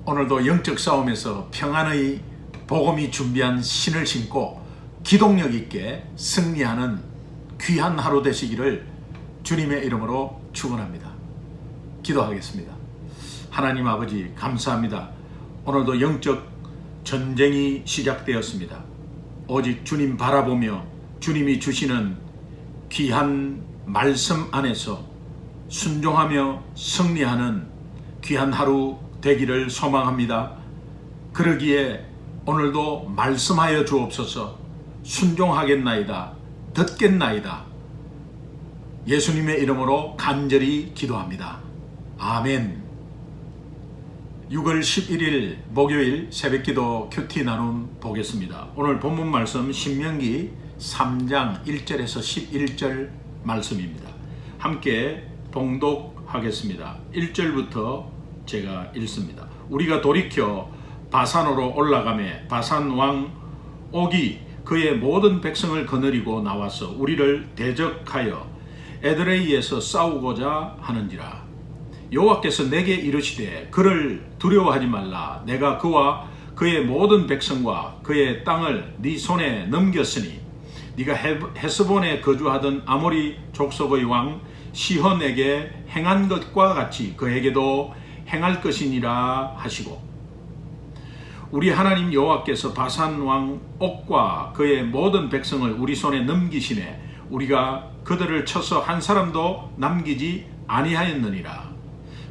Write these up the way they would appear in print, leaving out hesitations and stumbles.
오늘도 영적 싸움에서 평안의 복음이 준비한 신을 신고 기동력 있게 승리하는 귀한 하루 되시기를 주님의 이름으로 축원합니다. 기도하겠습니다. 하나님 아버지 감사합니다. 오늘도 영적 전쟁이 시작되었습니다. 오직 주님 바라보며 주님이 주시는 귀한 말씀 안에서 순종하며 승리하는 귀한 하루 되기를 소망합니다. 그러기에 오늘도 말씀하여 주옵소서. 순종하겠나이다. 듣겠나이다. 예수님의 이름으로 간절히 기도합니다. 아멘. 6월 11일 목요일 새벽기도 큐티 나눔 보겠습니다. 오늘 본문 말씀 신명기 3장 1절에서 11절 말씀입니다. 함께 봉독하겠습니다. 1절부터 제가 읽습니다. 우리가 돌이켜 바산으로 올라가매 바산 왕 옥이 그의 모든 백성을 거느리고 나와서 우리를 대적하여 에드레이에서 싸우고자 하는지라. 여호와께서 내게 이르시되 그를 두려워하지 말라. 내가 그와 그의 모든 백성과 그의 땅을 네 손에 넘겼으니 네가 헤스본에 거주하던 아모리 족속의 왕 시혼에게 행한 것과 같이 그에게도 행할 것이니라 하시고, 우리 하나님 여호와께서 바산 왕 옥과 그의 모든 백성을 우리 손에 넘기시매 우리가 그들을 쳐서 한 사람도 남기지 아니하였느니라.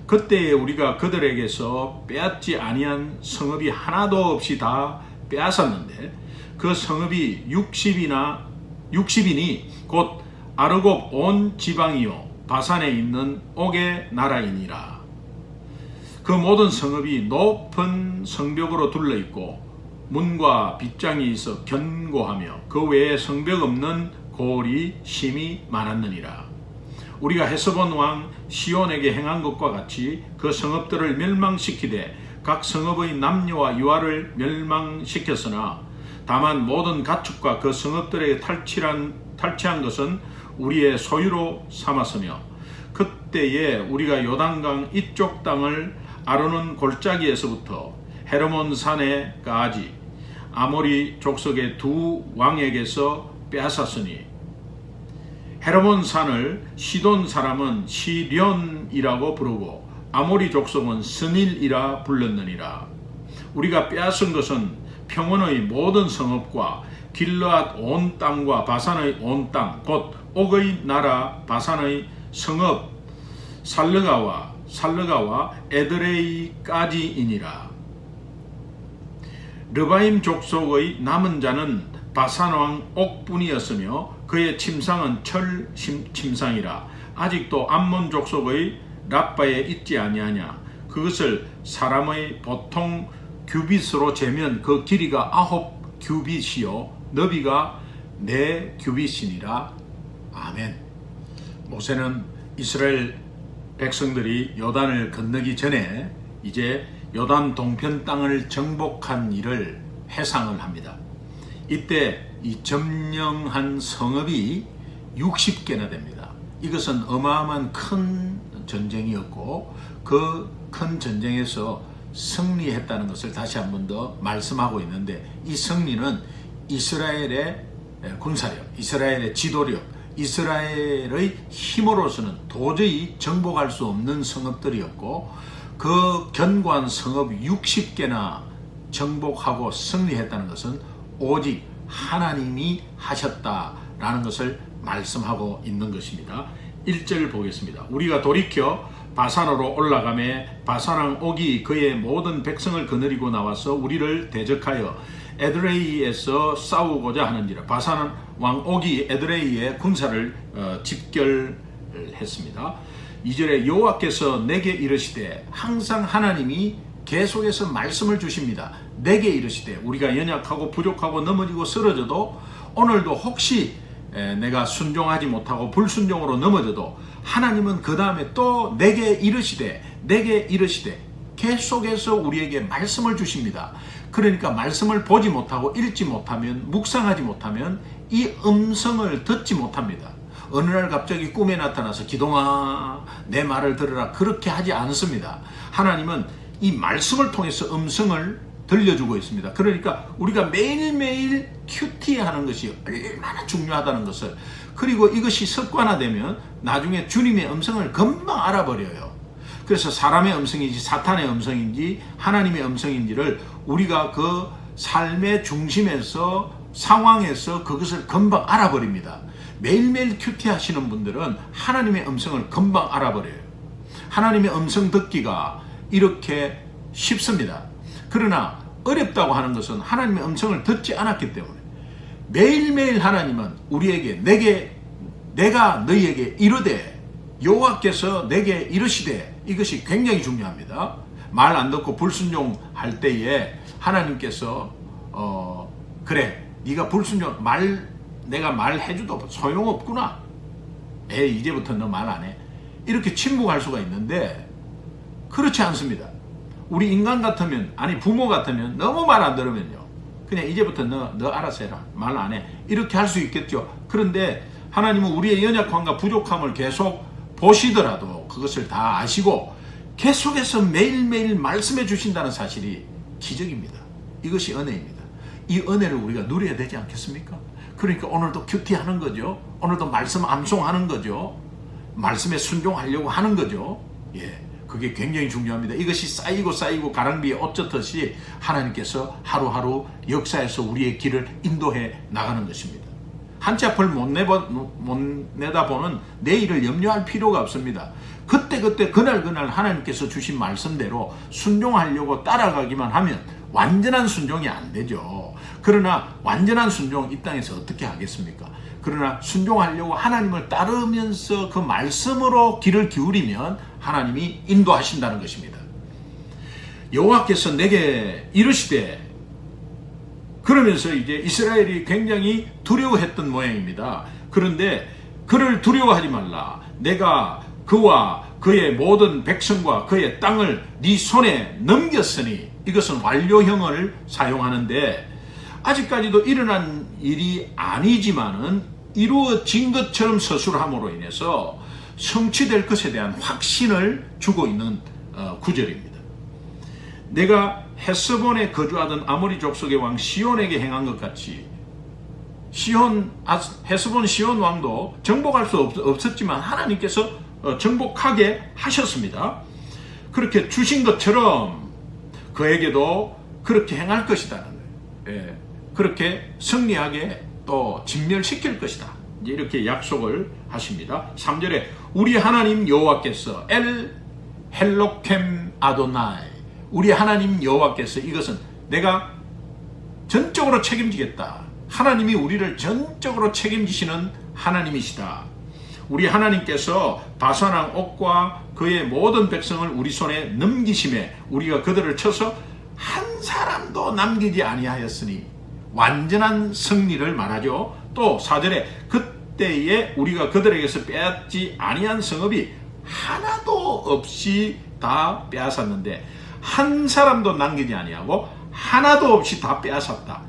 그때에 우리가 그들에게서 빼앗지 아니한 성읍이 하나도 없이 다 빼앗았는데 그 성읍이 60이니 곧 아르곱 온 지방이요 바산에 있는 옥의 나라이니라. 그 모든 성읍이 높은 성벽으로 둘러있고 문과 빗장이 있어 견고하며 그 외에 성벽 없는 고을이 심히 많았느니라. 우리가 헤스본 왕 시온에게 행한 것과 같이 그 성읍들을 멸망시키되 각 성읍의 남녀와 유아를 멸망시켰으나 다만 모든 가축과 그 성읍들에 탈취한 것은 우리의 소유로 삼았으며 그때에 우리가 요단강 이쪽 땅을 아르논 골짜기에서부터 헤르몬 산에까지 아모리 족속의 두 왕에게서 빼앗았으니 헤르몬 산을 시돈 사람은 시련이라고 부르고 아모리 족속은 스닐이라 불렀느니라. 우리가 빼앗은 것은 평원의 모든 성읍과 길르앗 온 땅과 바산의 온 땅 곧 옥의 나라 바산의 성읍 살르가와 에드레이까지이니라. 르바임 족속의 남은 자는 바산 왕 옥뿐이었으며 그의 침상은 철 침상이라. 아직도 암몬 족속의 랍바에 있지 아니하냐. 그것을 사람의 보통 규빗으로 재면 그 길이가 9규빗이요 너비가 4규빗이니라. 아멘. 모세는 이스라엘 백성들이 요단을 건너기 전에 이제 요단 동편 땅을 정복한 일을 회상을 합니다. 이때 이 점령한 성읍이 60개나 됩니다. 이것은 어마어마한 큰 전쟁이었고 그 큰 전쟁에서 승리했다는 것을 다시 한 번 더 말씀하고 있는데, 이 승리는 이스라엘의 군사력, 이스라엘의 지도력, 이스라엘의 힘으로서는 도저히 정복할 수 없는 성읍들이었고 그 견고한 성읍 60개나 정복하고 승리했다는 것은 오직 하나님이 하셨다라는 것을 말씀하고 있는 것입니다. 1절 보겠습니다. 우리가 돌이켜 바산으로 올라가매 바산왕 옥이 그의 모든 백성을 거느리고 나와서 우리를 대적하여 에드레이에서 싸우고자 하는지라. 바산 왕 옥이 에드레이의 군사를 집결했습니다. 2절에 여호와께서 내게 이르시되, 항상 하나님이 계속해서 말씀을 주십니다. 내게 이르시되, 우리가 연약하고 부족하고 넘어지고 쓰러져도 오늘도 혹시 내가 순종하지 못하고 불순종으로 넘어져도 하나님은 그 다음에 또 내게 이르시되 계속해서 우리에게 말씀을 주십니다. 그러니까 말씀을 보지 못하고 읽지 못하면, 묵상하지 못하면 이 음성을 듣지 못합니다. 어느 날 갑자기 꿈에 나타나서 기동아 내 말을 들으라 그렇게 하지 않습니다. 하나님은 이 말씀을 통해서 음성을 들려주고 있습니다. 그러니까 우리가 매일매일 큐티하는 것이 얼마나 중요하다는 것을, 그리고 이것이 습관화되면 나중에 주님의 음성을 금방 알아버려요. 그래서 사람의 음성인지 사탄의 음성인지 하나님의 음성인지를 우리가 그 삶의 중심에서 상황에서 그것을 금방 알아버립니다. 매일매일 큐티하시는 분들은 하나님의 음성을 금방 알아버려요. 하나님의 음성 듣기가 이렇게 쉽습니다. 그러나 어렵다고 하는 것은 하나님의 음성을 듣지 않았기 때문에, 매일매일 하나님은 우리에게 내가 너희에게 이르되 여호와께서 내게 이르시되, 이것이 굉장히 중요합니다. 말 안 듣고 불순종할 때에 하나님께서 그래 네가 불순종 내가 말해줘도 소용없구나, 이제부터 너 말 안 해, 이렇게 침묵할 수가 있는데 그렇지 않습니다. 우리 인간 같으면, 아니 부모 같으면 너무 말 안 들으면요, 그냥 이제부터 너 알아서 해라, 말 안 해, 이렇게 할 수 있겠죠. 그런데 하나님은 우리의 연약함과 부족함을 계속 보시더라도 그것을 다 아시고 계속해서 매일매일 말씀해 주신다는 사실이 기적입니다. 이것이 은혜입니다. 이 은혜를 우리가 누려야 되지 않겠습니까? 그러니까 오늘도 큐티하는 거죠. 오늘도 말씀 암송하는 거죠. 말씀에 순종하려고 하는 거죠. 그게 굉장히 중요합니다. 이것이 쌓이고 가랑비에 옷 젖듯이 하나님께서 하루하루 역사에서 우리의 길을 인도해 나가는 것입니다. 한 치 앞을 못 내다보는 내일을 염려할 필요가 없습니다. 그때 그날 하나님께서 주신 말씀대로 순종하려고 따라가기만 하면 완전한 순종이 안 되죠. 그러나 완전한 순종 이 땅에서 어떻게 하겠습니까? 그러나 순종하려고 하나님을 따르면서 그 말씀으로 길을 기울이면 하나님이 인도하신다는 것입니다. 여호와께서 내게 이르시되, 그러면서 이제 이스라엘이 굉장히 두려워했던 모양입니다. 그런데 그를 두려워하지 말라. 내가 그와 그의 모든 백성과 그의 땅을 네 손에 넘겼으니, 이것은 완료형을 사용하는데 아직까지도 일어난 일이 아니지만은 이루어진 것처럼 서술함으로 인해서 성취될 것에 대한 확신을 주고 있는 구절입니다. 내가 헤스본에 거주하던 아모리 족속의 왕 시온에게 행한 것 같이, 헤스본 시온 왕도 정복할 수 없었지만 하나님께서 정복하게 하셨습니다. 그렇게 주신 것처럼 그에게도 그렇게 행할 것이다. 그렇게 승리하게 또 진멸시킬 것이다. 이렇게 약속을 하십니다. 3절에 우리 하나님 여호와께서 엘 헬로켐 아도나이, 우리 하나님 여호와께서, 이것은 내가 전적으로 책임지겠다. 하나님이 우리를 전적으로 책임지시는 하나님이시다. 우리 하나님께서 바산왕 옥과 그의 모든 백성을 우리 손에 넘기심에 우리가 그들을 쳐서 한 사람도 남기지 아니하였으니, 완전한 승리를 말하죠. 또 4절에 그때에 우리가 그들에게서 빼앗지 아니한 성읍이 하나도 없이 다 빼앗았는데 한 사람도 남기지 아니하고 하나도 없이 다 빼앗았다.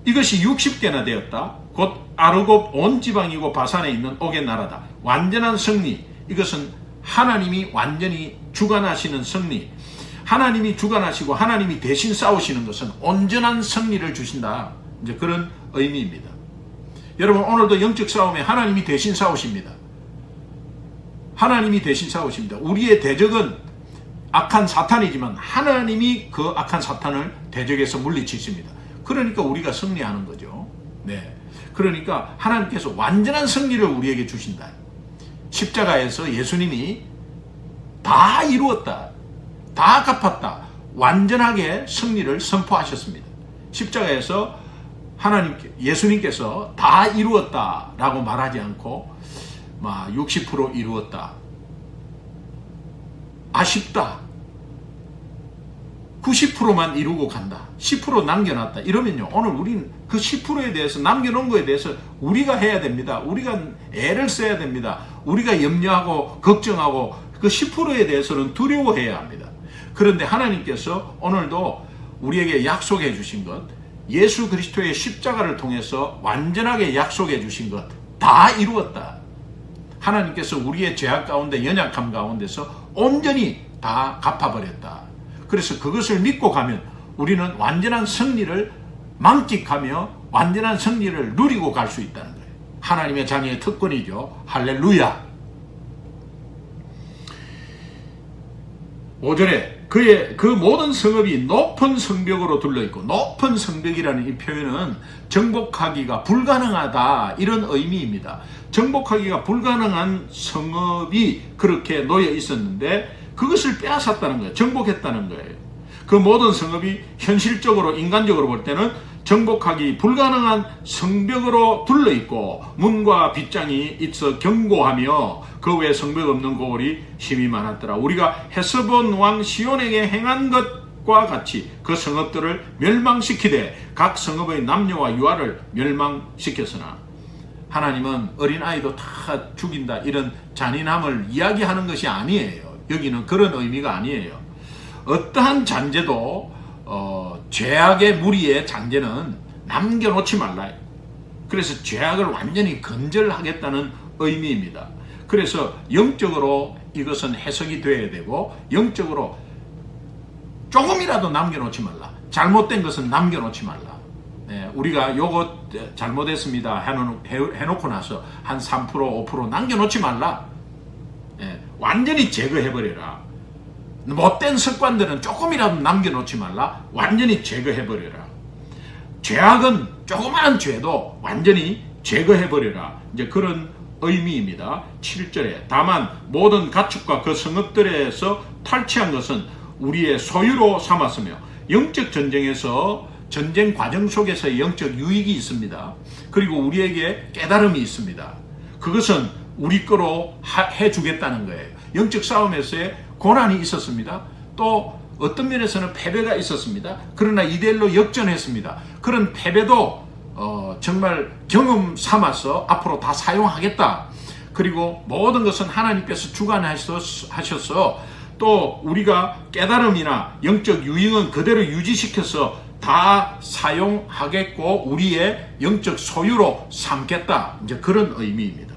이것이 60개나 되었다. 곧 아르곱 온 지방이고 바산에 있는 옥의 나라다. 완전한 승리, 이것은 하나님이 완전히 주관하시는 승리, 하나님이 주관하시고 하나님이 대신 싸우시는 것은 온전한 승리를 주신다. 이제 그런 의미입니다. 여러분, 오늘도 영적 싸움에 하나님이 대신 싸우십니다. 하나님이 대신 싸우십니다. 우리의 대적은 악한 사탄이지만 하나님이 그 악한 사탄을 대적해서 물리치십니다. 그러니까 우리가 승리하는 거죠. 그러니까 하나님께서 완전한 승리를 우리에게 주신다. 십자가에서 예수님이 다 이루었다, 다 갚았다, 완전하게 승리를 선포하셨습니다. 십자가에서 예수님께서 다 이루었다라고 말하지 않고 60% 이루었다, 아쉽다, 90%만 이루고 간다, 10% 남겨놨다, 이러면요, 오늘 우리는 그 10%에 대해서, 남겨놓은 거에 대해서 우리가 해야 됩니다. 우리가 애를 써야 됩니다. 우리가 염려하고 걱정하고 그 10%에 대해서는 두려워해야 합니다. 그런데 하나님께서 오늘도 우리에게 약속해 주신 것, 예수 그리스도의 십자가를 통해서 완전하게 약속해 주신 것 다 이루었다. 하나님께서 우리의 죄악 가운데, 연약함 가운데서 온전히 다 갚아버렸다. 그래서 그것을 믿고 가면 우리는 완전한 승리를 만끽하며 완전한 승리를 누리고 갈 수 있다는 거예요. 하나님의 자녀의 특권이죠. 할렐루야. 5절에 그의 그 모든 성읍이 높은 성벽으로 둘러있고, 높은 성벽이라는 이 표현은 정복하기가 불가능하다 이런 의미입니다. 정복하기가 불가능한 성읍이 그렇게 놓여 있었는데 그것을 빼앗았다는 거예요. 정복했다는 거예요. 그 모든 성읍이 현실적으로 인간적으로 볼 때는 정복하기 불가능한 성벽으로 둘러있고 문과 빗장이 있어 견고하며 그 외에 성벽 없는 고을이 힘이 많았더라. 우리가 헤스본 왕 시온에게 행한 것과 같이 그 성읍들을 멸망시키되 각 성읍의 남녀와 유아를 멸망시켰으나, 하나님은 어린아이도 다 죽인다 이런 잔인함을 이야기하는 것이 아니에요. 여기는 그런 의미가 아니에요. 어떠한 잔재도 죄악의 무리의 잔재는 남겨놓지 말라. 그래서 죄악을 완전히 건절하겠다는 의미입니다. 그래서 영적으로 이것은 해석이 돼야 되고, 영적으로 조금이라도 남겨놓지 말라. 잘못된 것은 남겨놓지 말라. 우리가 요거 잘못했습니다 해놓고 나서 한 3% 5% 남겨놓지 말라. 완전히 제거해버려라. 못된 습관들은 조금이라도 남겨놓지 말라. 완전히 제거해버려라. 죄악은 조그마한 죄도 완전히 제거해버려라. 이제 그런 의미입니다. 7절에 다만 모든 가축과 그 성읍들에서 탈취한 것은 우리의 소유로 삼았으며, 영적 전쟁에서 전쟁 과정 속에서 영적 유익이 있습니다. 그리고 우리에게 깨달음이 있습니다. 그것은 우리 거로 해주겠다는 거예요. 영적 싸움에서의 고난이 있었습니다. 또 어떤 면에서는 패배가 있었습니다. 그러나 2대1로 역전했습니다. 그런 패배도 정말 경험 삼아서 앞으로 다 사용하겠다. 그리고 모든 것은 하나님께서 주관하셔서 또 우리가 깨달음이나 영적 유익은 그대로 유지시켜서 다 사용하겠고 우리의 영적 소유로 삼겠다. 이제 그런 의미입니다.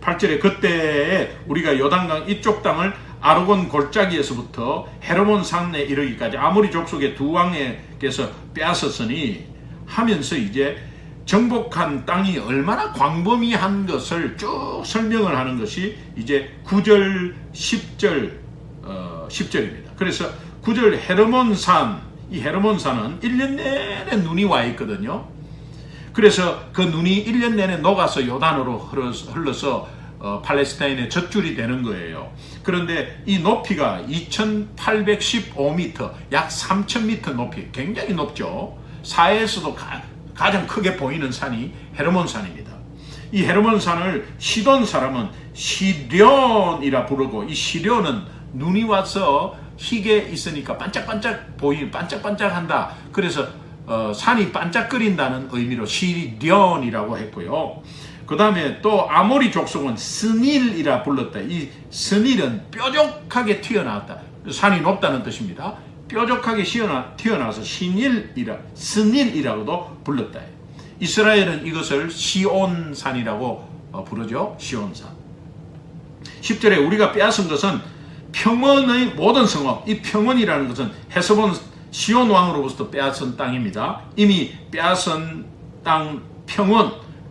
8절에 그때에 우리가 요단강 이쪽 땅을 아르곤 골짜기에서부터 헤르몬 산에 이르기까지 아모리 족속의 두 왕에게서 빼앗았으니 하면서 이제 정복한 땅이 얼마나 광범위한 것을 쭉 설명을 하는 것이 이제 9절, 10절, 10절입니다. 그래서 9절 헤르몬산, 이 헤르몬산은 1년 내내 눈이 와 있거든요. 그래서 그 눈이 1년 내내 녹아서 요단으로 흘러서 팔레스타인의 젖줄이 되는 거예요. 그런데 이 높이가 2815m, 약 3000m 높이, 굉장히 높죠. 사해에서도 가장 크게 보이는 산이 헤르몬산입니다. 이 헤르몬산을 시돈 사람은 시련이라 부르고, 이 시련은 눈이 와서 희게 있으니까 반짝반짝 반짝반짝한다. 그래서 산이 반짝거린다는 의미로 시련이라고 했고요. 그 다음에 또 아모리 족속은 스닐이라 불렀다. 이 스닐은 뾰족하게 튀어나왔다. 산이 높다는 뜻입니다. 뾰족하게 튀어나와서 스닐이라고도 불렀다. 이스라엘은 이것을 시온산이라고 부르죠. 시온산. 10절에 우리가 빼앗은 것은 평원의 모든 성읍. 이 평원이라는 것은 헤스본 시온 왕으로부터 빼앗은 땅입니다. 이미 빼앗은 땅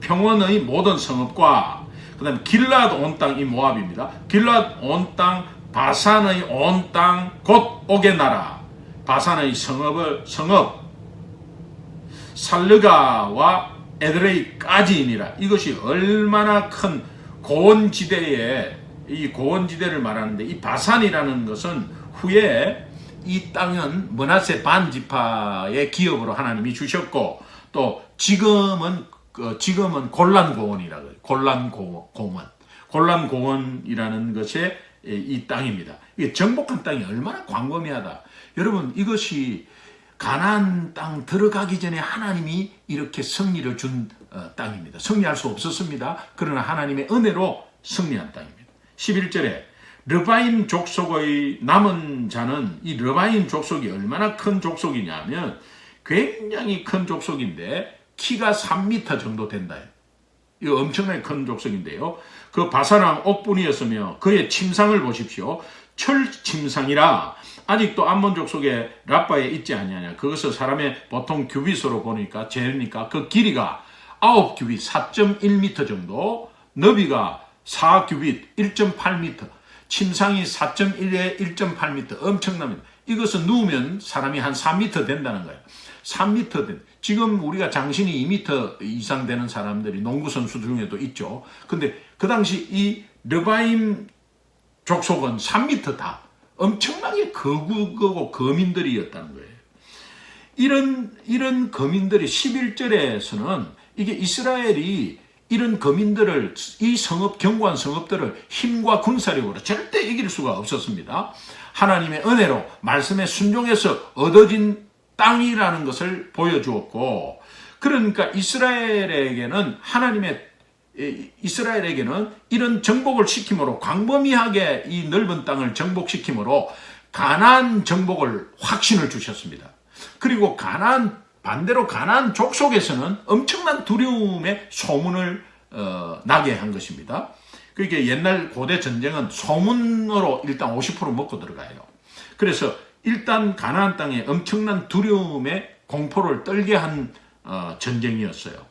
평원의 모든 성읍과 그 다음에 길랏 온 땅, 이 모압입니다. 길랏 온 땅, 바산의 온 땅, 곧 옥의 나라, 바산의 성읍, 살르가와 에드레이까지이니라. 이것이 얼마나 큰 고원지대에, 이 고원지대를 말하는데, 이 바산이라는 것은 후에 이 땅은 므낫세 반지파의 기업으로 하나님이 주셨고, 또 지금은 골란고원이라고 해요. 골란고원이라는 것이 이 땅입니다. 이게 정복한 땅이 얼마나 광범위하다. 여러분, 이것이 가나안 땅 들어가기 전에 하나님이 이렇게 승리를 준 땅입니다. 승리할 수 없었습니다. 그러나 하나님의 은혜로 승리한 땅입니다. 11절에 르바임 족속의 남은 자는, 이 르바임 족속이 얼마나 큰 족속이냐면 굉장히 큰 족속인데 키가 3m 정도 된다. 이거 엄청나게 큰 족속인데요. 그 바사랑 옥분이었으며 그의 침상을 보십시오. 철 침상이라 아직도 암몬족 속에 라빠에 있지 않냐냐. 그것을 사람의 보통 규빗으로 보니까 재니까 그 길이가 9규빗 4.1m 정도, 너비가 4규빗 1.8m, 침상이 4.1에 1.8m, 엄청납니다. 이것은 누우면 사람이 한 3m 된다는 거예요. 3m 된. 지금 우리가 장신이 2m 이상 되는 사람들이 농구 선수 중에도 있죠. 근데 그 당시 이 르바임 족속은 3m 다 엄청나게 거구고 거민들이었다는 거예요. 이런 거민들이 11절에서는 이게 이스라엘이 이런 거민들을, 이 성읍, 견고한 성읍들을 힘과 군사력으로 절대 이길 수가 없었습니다. 하나님의 은혜로 말씀에 순종해서 얻어진 땅이라는 것을 보여주었고, 그러니까 이스라엘에게는 이런 정복을 시킴으로, 광범위하게 이 넓은 땅을 정복시킴으로 가나안 정복을 확신을 주셨습니다. 그리고 반대로 가나안 족속에서는 엄청난 두려움의 소문을 나게 한 것입니다. 그게 옛날 고대 전쟁은 소문으로 일단 50% 먹고 들어가요. 그래서 일단 가나안 땅에 엄청난 두려움의 공포를 떨게 한 전쟁이었어요.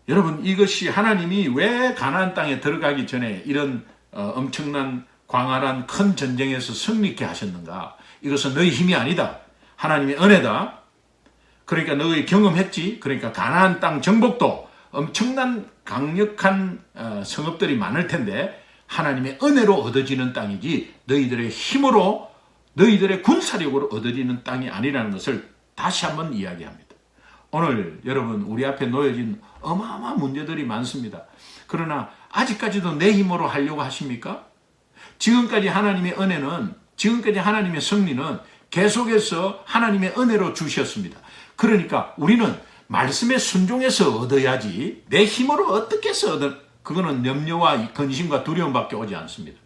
여러분, 이것이 하나님이 왜 가나안 땅에 들어가기 전에 이런 엄청난 광활한 큰 전쟁에서 승리케 하셨는가? 이것은 너희 힘이 아니다. 하나님의 은혜다. 그러니까 너희 경험했지. 그러니까 가나안 땅 정복도 엄청난 강력한 성읍들이 많을 텐데 하나님의 은혜로 얻어지는 땅이지 너희들의 힘으로, 너희들의 군사력으로 얻어지는 땅이 아니라는 것을 다시 한번 이야기합니다. 오늘 여러분, 우리 앞에 놓여진 어마어마한 문제들이 많습니다. 그러나 아직까지도 내 힘으로 하려고 하십니까? 지금까지 하나님의 은혜는, 지금까지 하나님의 승리는 계속해서 하나님의 은혜로 주셨습니다. 그러니까 우리는 말씀에 순종해서 얻어야지 내 힘으로 어떻게 해서 그거는 염려와 근심과 두려움밖에 오지 않습니다.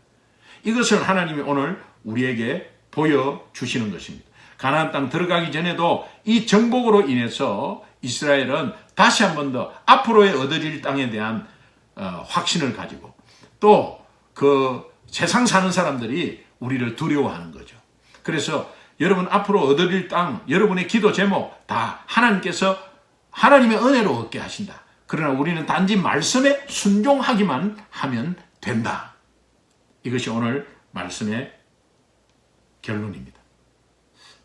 이것을 하나님이 오늘 우리에게 보여주시는 것입니다. 가나안 땅 들어가기 전에도 이 정복으로 인해서 이스라엘은 다시 한 번 더 앞으로의 얻어질 땅에 대한 확신을 가지고, 또 그 세상 사는 사람들이 우리를 두려워하는 거죠. 그래서 여러분 앞으로 얻어질 땅, 여러분의 기도 제목 다 하나님께서 하나님의 은혜로 얻게 하신다. 그러나 우리는 단지 말씀에 순종하기만 하면 된다. 이것이 오늘 말씀의 결론입니다.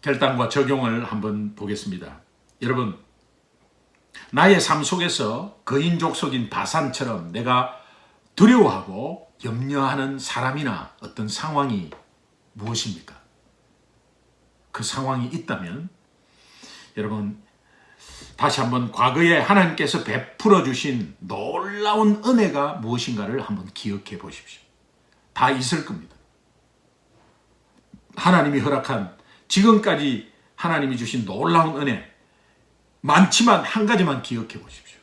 결단과 적용을 한번 보겠습니다. 여러분, 나의 삶 속에서 거인족속인 바산처럼 내가 두려워하고 염려하는 사람이나 어떤 상황이 무엇입니까? 그 상황이 있다면 여러분, 다시 한번 과거에 하나님께서 베풀어 주신 놀라운 은혜가 무엇인가를 한번 기억해 보십시오. 다 있을 겁니다. 하나님이 허락한, 지금까지 하나님이 주신 놀라운 은혜 많지만 한 가지만 기억해 보십시오.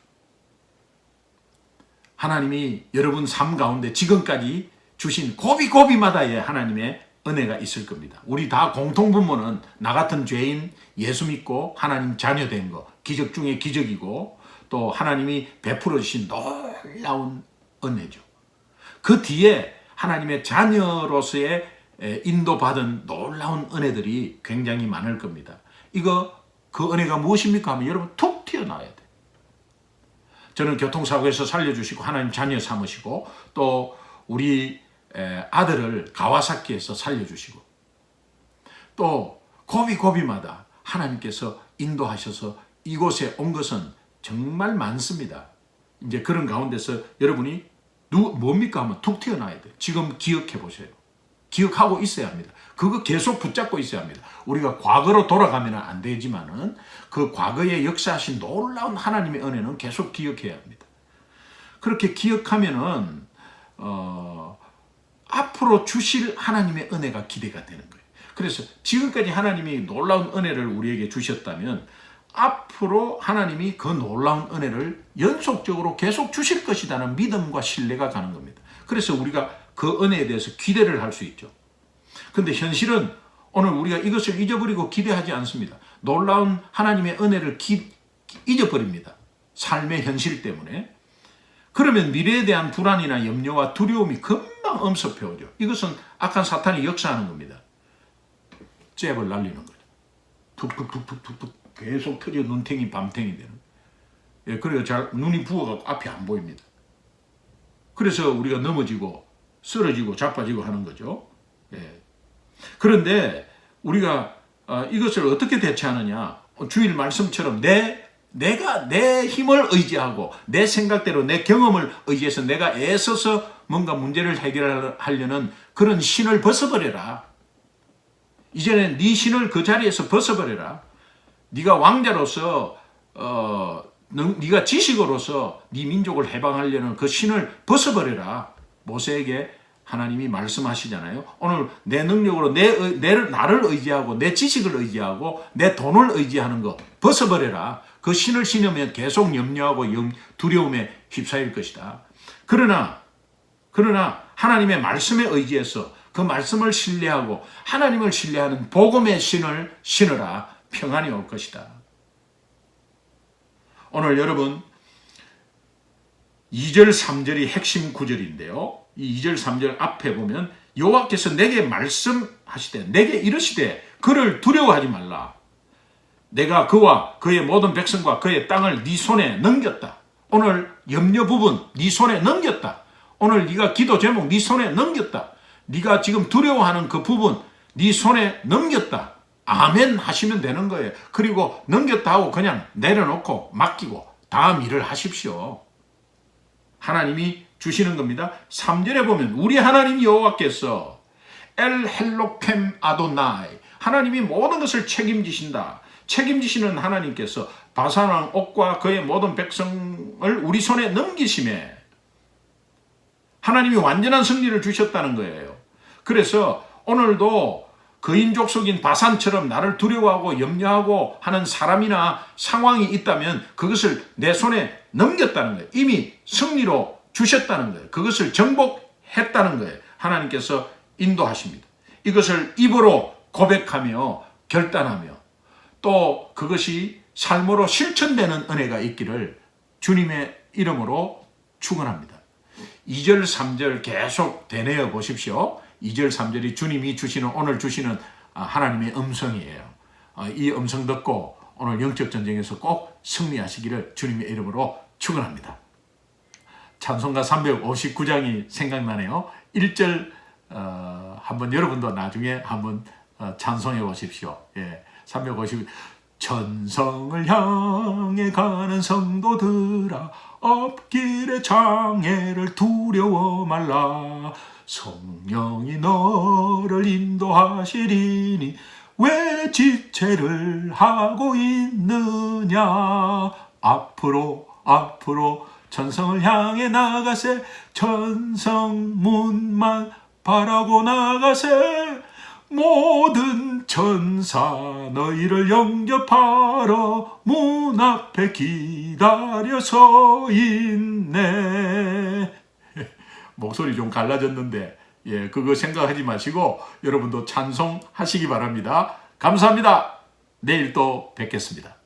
하나님이 여러분 삶 가운데 지금까지 주신 고비고비마다의 하나님의 은혜가 있을 겁니다. 우리 다 공통분모는 나 같은 죄인 예수 믿고 하나님 자녀 된 거, 기적 중에 기적이고, 또 하나님이 베풀어 주신 놀라운 은혜죠. 그 뒤에 하나님의 자녀로서의 인도받은 놀라운 은혜들이 굉장히 많을 겁니다. 그 은혜가 무엇입니까 하면 여러분 툭 튀어나와야 돼요. 저는 교통사고에서 살려주시고 하나님 자녀 삼으시고, 또 우리 아들을 가와사키에서 살려주시고, 또 고비고비마다 하나님께서 인도하셔서 이곳에 온 것은 정말 많습니다. 이제 그런 가운데서 여러분이 뭡니까 하면 툭 튀어나와야 돼요. 지금 기억해 보세요. 기억하고 있어야 합니다. 그거 계속 붙잡고 있어야 합니다. 우리가 과거로 돌아가면 안 되지만은 그 과거에 역사하신 놀라운 하나님의 은혜는 계속 기억해야 합니다. 그렇게 기억하면은 앞으로 주실 하나님의 은혜가 기대가 되는 거예요. 그래서 지금까지 하나님이 놀라운 은혜를 우리에게 주셨다면 앞으로 하나님이 그 놀라운 은혜를 연속적으로 계속 주실 것이라는 믿음과 신뢰가 가는 겁니다. 그래서 우리가 그 은혜에 대해서 기대를 할 수 있죠. 근데 현실은 오늘 우리가 이것을 잊어버리고 기대하지 않습니다. 놀라운 하나님의 은혜를 잊어버립니다. 삶의 현실 때문에. 그러면 미래에 대한 불안이나 염려와 두려움이 금방 엄습해 오죠. 이것은 악한 사탄이 역사하는 겁니다. 잽을 날리는 거죠. 툭툭툭툭툭 계속 터져 눈탱이 밤탱이 되는. 예, 그래서 잘 눈이 부어갖고 앞이 안 보입니다. 그래서 우리가 넘어지고 쓰러지고 자빠지고 하는 거죠. 예. 그런데 우리가 이것을 어떻게 대처하느냐? 주일 말씀처럼 내가 내 힘을 의지하고 내 생각대로 내 경험을 의지해서 내가 애써서 뭔가 문제를 해결하려는 그런 신을 벗어버려라. 이제는 네 신을 그 자리에서 벗어버려라. 네가 왕자로서 네가 지식으로서 네 민족을 해방하려는 그 신을 벗어버려라. 모세에게 하나님이 말씀하시잖아요. 오늘 내 능력으로 나를 의지하고 내 지식을 의지하고 내 돈을 의지하는 거 벗어버려라. 그 신을 신으면 계속 염려하고 두려움에 휩싸일 것이다. 그러나 하나님의 말씀에 의지해서 그 말씀을 신뢰하고 하나님을 신뢰하는 복음의 신을 신으라. 평안이 올 것이다. 오늘 여러분 2절 3절이 핵심 구절인데요. 이 2절 3절 앞에 보면 여호와께서 내게 말씀하시되 내게 이르시되 그를 두려워하지 말라. 내가 그와 그의 모든 백성과 그의 땅을 네 손에 넘겼다. 오늘 염려 부분 네 손에 넘겼다. 오늘 네가 기도 제목 네 손에 넘겼다. 네가 지금 두려워하는 그 부분 네 손에 넘겼다. 아멘 하시면 되는 거예요. 그리고 넘겼다 하고 그냥 내려놓고 맡기고 다음 일을 하십시오. 하나님이 주시는 겁니다. 3절에 보면 우리 하나님 여호와께서 엘 헬로켐 아도나이 하나님이 모든 것을 책임지신다. 책임지시는 하나님께서 바산 왕 옥과 그의 모든 백성을 우리 손에 넘기심에 하나님이 완전한 승리를 주셨다는 거예요. 그래서 오늘도 거인족속인 바산처럼 나를 두려워하고 염려하고 하는 사람이나 상황이 있다면 그것을 내 손에 넘겼다는 거예요. 이미 승리로 주셨다는 거예요. 그것을 정복했다는 거예요. 하나님께서 인도하십니다. 이것을 입으로 고백하며 결단하며 또 그것이 삶으로 실천되는 은혜가 있기를 주님의 이름으로 축원합니다. 2절 3절 계속 되뇌어 보십시오. 2절 3절이 주님이 주시는 오늘 주시는 하나님의 음성이에요. 이 음성 듣고 오늘 영적 전쟁에서 꼭 승리하시기를 주님의 이름으로 축원합니다. 찬송가 359장이 생각나네요. 1절 한번 여러분도 나중에 한번 찬송해 보십시오. 예, 350 천성을 향해 가는 성도들아 앞길의 장애를 두려워 말라. 성령이 너를 인도하시리니 왜 지체를 하고 있느냐. 앞으로 천성을 향해 나가세. 천성문만 바라고 나가세. 모든 천사 너희를 영접하러 문 앞에 기다려 서 있네. 목소리 좀 갈라졌는데 그거 생각하지 마시고 여러분도 찬송하시기 바랍니다. 감사합니다. 내일 또 뵙겠습니다.